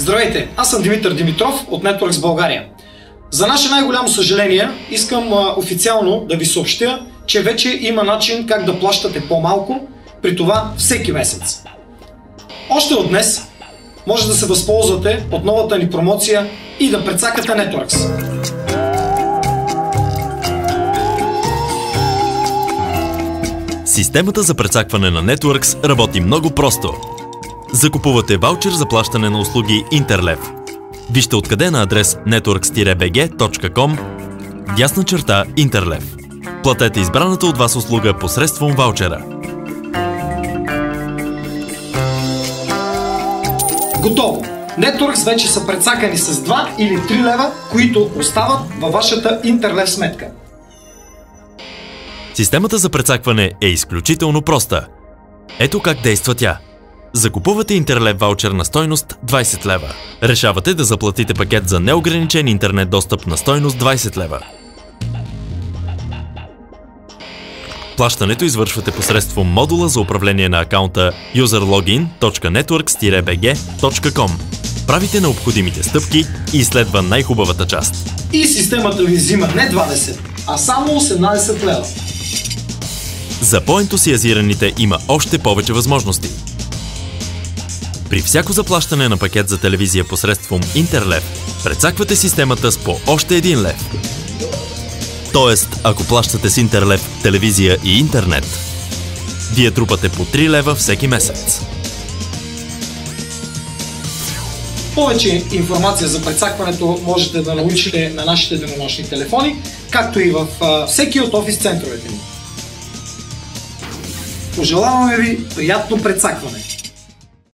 Здравейте, аз съм Димитър Димитров от Networks България. За наше най-голямо съжаление искам официално да ви съобщя, че вече има начин как да плащате по-малко, при това всеки месец. Още от днес може да се възползвате от новата ни промоция и да прецакате Networks. Системата за прецакване на Networks работи много просто. Закупувате ваучер за плащане на услуги Интерлев. Вижте откъде на адрес networks-bg.com /Интерлев. Платете избраната от вас услуга посредством ваучера. Готово! Networks вече са прецакани с 2 или 3 лева, които остават във вашата Интерлев сметка. Системата за прецакване е изключително проста. Ето как действа тя. Закупувате Интерлев ваучер на стойност 20 лева. Решавате да заплатите пакет за неограничен интернет достъп на стойност 20 лева. Плащането извършвате посредством модула за управление на акаунта userlogin.networks-bg.com. Правите необходимите стъпки и следва най-хубавата част. И системата ви взима не 20, а само 18 лева. За по-ентусиазираните има още повече възможности. При всяко заплащане на пакет за телевизия посредством Интерлев, прецаквате системата с по още 1 лев. Тоест, ако плащате с Интерлев телевизия и интернет, вие трупате по 3 лева всеки месец. Повече информация за прецакването можете да научите на нашите денонощни телефони, както и в всеки от офис центровете ни. Пожелаваме ви приятно прецакване!